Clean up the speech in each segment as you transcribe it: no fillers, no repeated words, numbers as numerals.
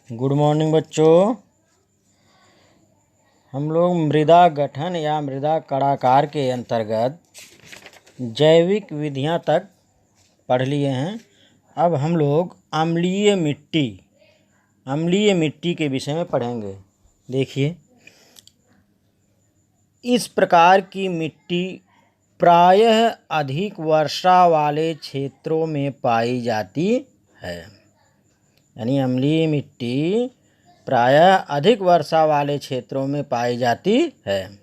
Good morning बच्चों। हम लोग मृदा गठन या मृदा कणाकार के अंतर्गत जैविक विधियां तक पढ़ लिए हैं। अब हम लोग अम्लीय मिट्टी के विषय में पढ़ेंगे। देखिए, इस प्रकार की मिट्टी प्रायः अधिक वर्षा वाले क्षेत्रों में पाई जाती है। यानी अम्लीय मिट्टी प्रायः अधिक वर्षा वाले क्षेत्रों में पाई जाती है।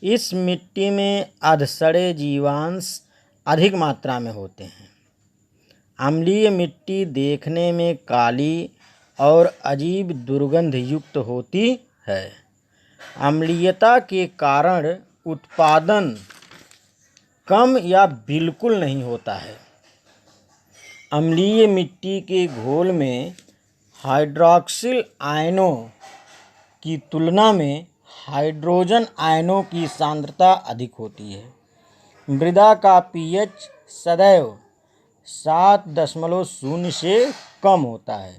इस मिट्टी में अधसड़े जीवांश अधिक मात्रा में होते हैं। अम्लीय मिट्टी देखने में काली और अजीब दुर्गंध युक्त होती है। अम्लीयता के कारण उत्पादन कम या बिल्कुल नहीं होता है। अम्लीय मिट्टी के घोल में हाइड्रॉक्सिल आयनों की तुलना में हाइड्रोजन आयनों की सांद्रता अधिक होती है। मृदा का पीएच सदैव 7.0 से कम होता है।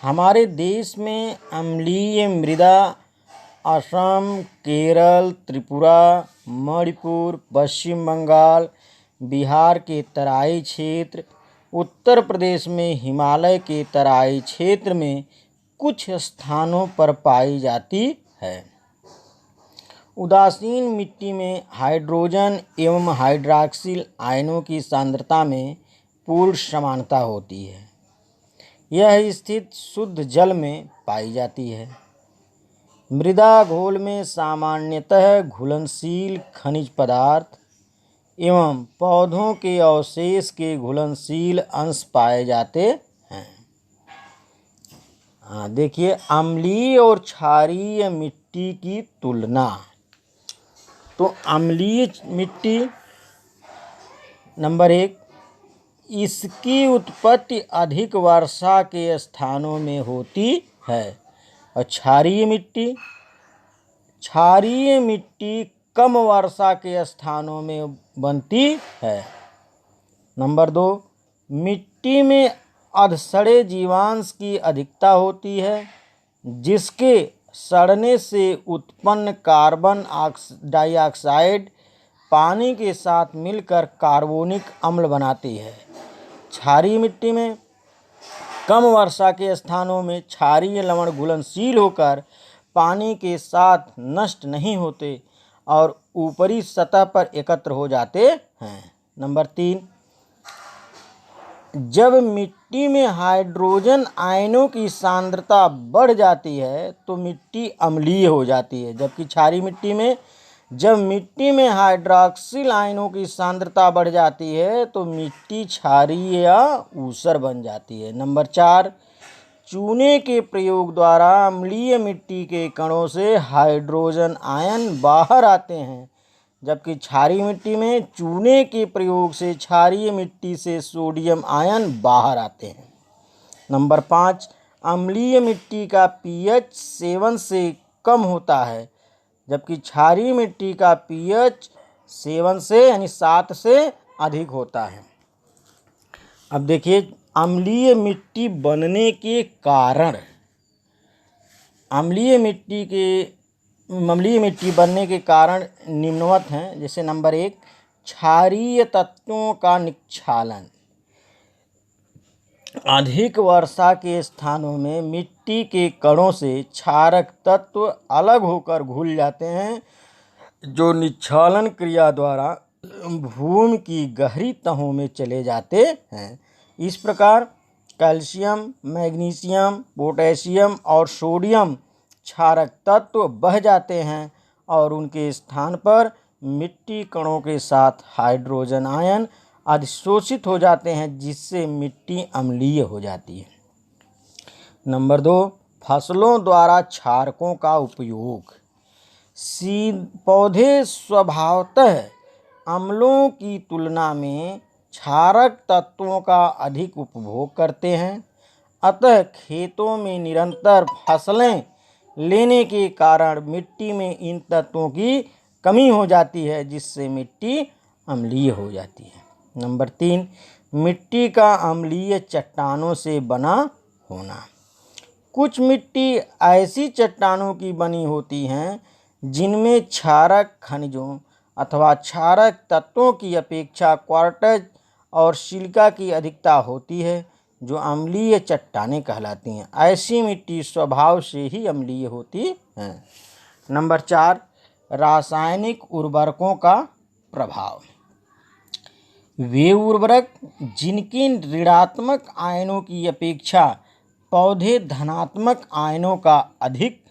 हमारे देश में अम्लीय मृदा असम, केरल, त्रिपुरा, मणिपुर, पश्चिम बंगाल, बिहार के तराई क्षेत्र, उत्तर प्रदेश में हिमालय के तराई क्षेत्र में कुछ स्थानों पर पाई जाती है। उदासीन मिट्टी में हाइड्रोजन एवं हाइड्रॉक्सिल आयनों की सांद्रता में पूर्ण समानता होती है। यह स्थिति शुद्ध जल में पाई जाती है। मृदा घोल में सामान्यतः घुलनशील खनिज पदार्थ एवं पौधों के अवशेष के घुलनशील अंश पाए जाते हैं। देखिए, अम्लीय और क्षारीय मिट्टी की तुलना। तो अम्लीय मिट्टी नंबर 1, इसकी उत्पत्ति अधिक वर्षा के स्थानों में होती है। और क्षारीय मिट्टी कम वर्षा के स्थानों में बनती है। नंबर 2, मिट्टी में अधसड़े जीवांश की अधिकता होती है, जिसके सड़ने से उत्पन्न कार्बन डाइऑक्साइड पानी के साथ मिलकर कार्बोनिक अम्ल बनाती है। क्षारीय मिट्टी में कम वर्षा के स्थानों में क्षारीय लवण घुलनशील होकर पानी के साथ नष्ट नहीं होते और ऊपरी सतह पर एकत्र हो जाते हैं। नंबर 3, जब मिट्टी में हाइड्रोजन आयनों की सांद्रता बढ़ जाती है तो मिट्टी अम्लीय हो जाती है। जबकि क्षारीय मिट्टी में जब मिट्टी में हाइड्रॉक्सिल आयनों की सांद्रता बढ़ जाती है तो मिट्टी क्षारीय या ऊसर बन जाती है। नंबर 4, चूने के प्रयोग द्वारा अम्लीय मिट्टी के कणों से हाइड्रोजन आयन बाहर आते हैं, जबकि क्षारीय मिट्टी में चूने के प्रयोग से क्षारीय मिट्टी से सोडियम आयन बाहर आते हैं। नंबर 5, अम्लीय मिट्टी का पीएच 7 से कम होता है, जबकि क्षारीय मिट्टी का पीएच 7 से यानी 7 से अधिक होता है। अब देखिए, अम्लीय मिट्टी बनने के कारण। अम्लीय मिट्टी बनने के कारण निम्नवत हैं। जैसे नंबर 1, क्षारीय तत्वों का निक्षालन। अधिक वर्षा के स्थानों में मिट्टी के कणों से क्षारक तत्व अलग होकर घुल जाते हैं, जो निक्षालन क्रिया द्वारा भूमि की गहरी तहों में चले जाते हैं। इस प्रकार कैल्शियम, मैग्नीशियम, पोटेशियम और सोडियम क्षारक तत्व बह जाते हैं और उनके स्थान पर मिट्टी कणों के साथ हाइड्रोजन आयन अधिशोषित हो जाते हैं, जिससे मिट्टी अम्लीय हो जाती है। नंबर 2, फसलों द्वारा क्षारकों का उपयोग। पौधे स्वभावतः अम्लों की तुलना में क्षारक तत्वों का अधिक उपभोग करते हैं। अतः खेतों में निरंतर फसलें लेने के कारण मिट्टी में इन तत्वों की कमी हो जाती है, जिससे मिट्टी अम्लीय हो जाती है। नंबर 3, मिट्टी का अम्लीय चट्टानों से बना होना। कुछ मिट्टी ऐसी चट्टानों की बनी होती हैं जिनमें क्षारक खनिजों अथवा क्षारक तत्वों की अपेक्षा क्वार्टज और सिलिका की अधिकता होती है, जो अम्लीय चट्टानें कहलाती हैं। ऐसी मिट्टी स्वभाव से ही अम्लीय होती हैं। नंबर 4, रासायनिक उर्वरकों का प्रभाव। वे उर्वरक जिनके ऋणात्मक आयनों की अपेक्षा पौधे धनात्मक आयनों का अधिक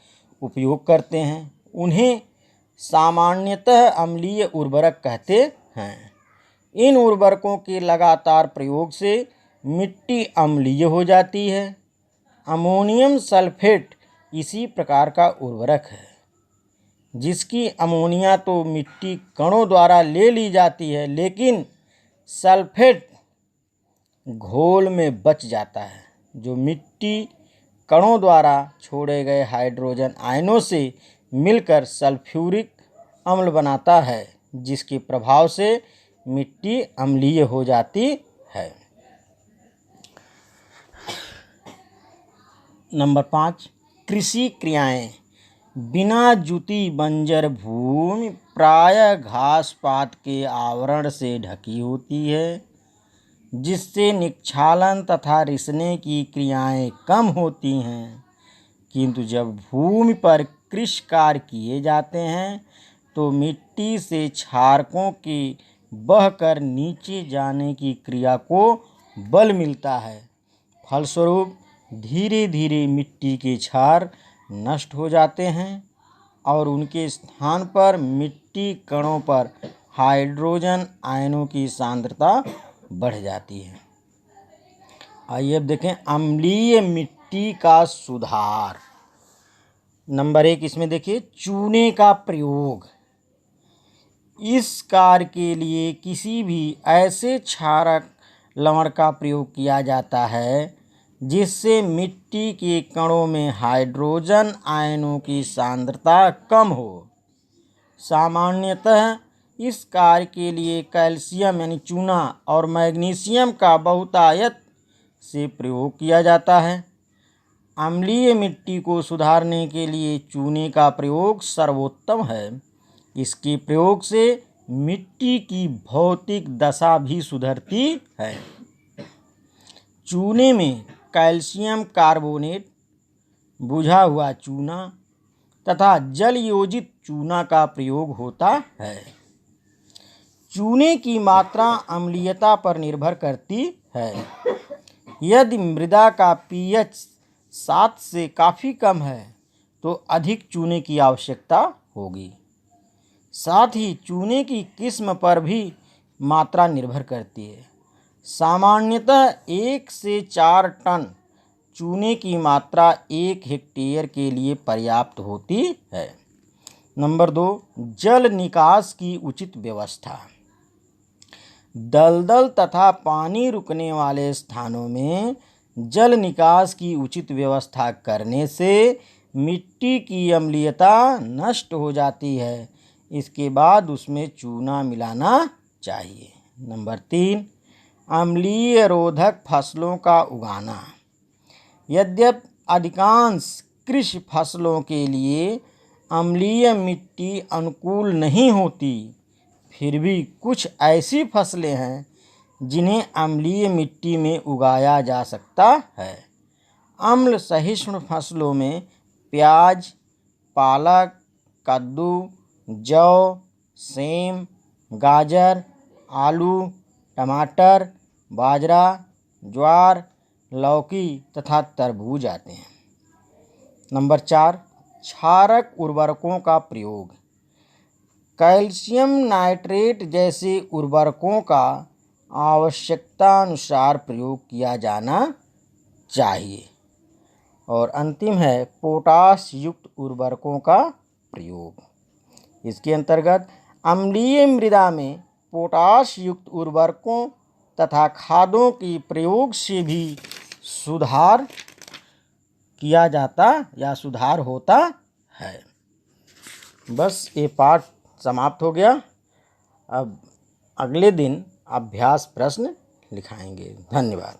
उपयोग करते हैं, उन्हें सामान्यतः अम्लीय उर्वरक कहते हैं। इन उर्वरकों के लगातार प्रयोग से मिट्टी अम्लीय हो जाती है। अमोनियम सल्फेट इसी प्रकार का उर्वरक है, जिसकी अमोनिया तो मिट्टी कणों द्वारा ले ली जाती है, लेकिन सल्फेट घोल में बच जाता है, जो मिट्टी कणों द्वारा छोड़े गए हाइड्रोजन आयनों से मिलकर सल्फ्यूरिक अम्ल बनाता है, जिसके प्रभाव से मिट्टी अम्लीय हो जाती है। नंबर 5, कृषि क्रियाएं। बिना जुती बंजर भूमि प्रायः घास पात के आवरण से ढकी होती है, जिससे निक्षालन तथा रिसने की क्रियाएं कम होती हैं। किंतु जब भूमि पर कृषि कार्य किए जाते हैं तो मिट्टी से क्षारकों के बहकर नीचे जाने की क्रिया को बल मिलता है। फलस्वरूप धीरे धीरे मिट्टी के क्षार नष्ट हो जाते हैं और उनके स्थान पर मिट्टी कणों पर हाइड्रोजन आयनों की सांद्रता बढ़ जाती है। आइए अब देखें अम्लीय मिट्टी का सुधार। नंबर 1 इसमें देखिए चूने का प्रयोग। इस कार्य के लिए किसी भी ऐसे क्षारक लवण का प्रयोग किया जाता है जिससे मिट्टी के कणों में हाइड्रोजन आयनों की सांद्रता कम हो। सामान्यतः इस कार्य के लिए कैल्शियम यानी चूना और मैग्नीशियम का बहुतायत से प्रयोग किया जाता है। अम्लीय मिट्टी को सुधारने के लिए चूने का प्रयोग सर्वोत्तम है। इसके प्रयोग से मिट्टी की भौतिक दशा भी सुधरती है। चूने में कैल्शियम कार्बोनेट, बुझा हुआ चूना तथा जल योजित चूना का प्रयोग होता है। चूने की मात्रा अम्लीयता पर निर्भर करती है। यदि मृदा का पीएच 7 से काफ़ी कम है तो अधिक चूने की आवश्यकता होगी। साथ ही चूने की किस्म पर भी मात्रा निर्भर करती है। सामान्यतः 1 से 4 टन चूने की मात्रा 1 हेक्टेयर के लिए पर्याप्त होती है। नंबर 2, जल निकास की उचित व्यवस्था। दलदल तथा पानी रुकने वाले स्थानों में जल निकास की उचित व्यवस्था करने से मिट्टी की अम्लीयता नष्ट हो जाती है। इसके बाद उसमें चूना मिलाना चाहिए। नंबर 3, अम्लीय रोधक फसलों का उगाना। यद्यपि अधिकांश कृषि फसलों के लिए अम्लीय मिट्टी अनुकूल नहीं होती, फिर भी कुछ ऐसी फसलें हैं जिन्हें अम्लीय मिट्टी में उगाया जा सकता है। अम्ल सहिष्णु फसलों में प्याज, पालक, कद्दू, जौ, सेम, गाजर, आलू, टमाटर, बाजरा, ज्वार, लौकी तथा तरबूज आते हैं। नंबर 4, क्षारक उर्वरकों का प्रयोग। कैल्शियम नाइट्रेट जैसे उर्वरकों का आवश्यकता अनुसार प्रयोग किया जाना चाहिए। और अंतिम है पोटाश युक्त उर्वरकों का प्रयोग। इसके अंतर्गत अम्लीय मृदा में पोटाश युक्त उर्वरकों तथा खादों के प्रयोग से भी सुधार किया जाता या सुधार होता है। बस ये पाठ समाप्त हो गया। अब अगले दिन अभ्यास प्रश्न लिखाएंगे। धन्यवाद।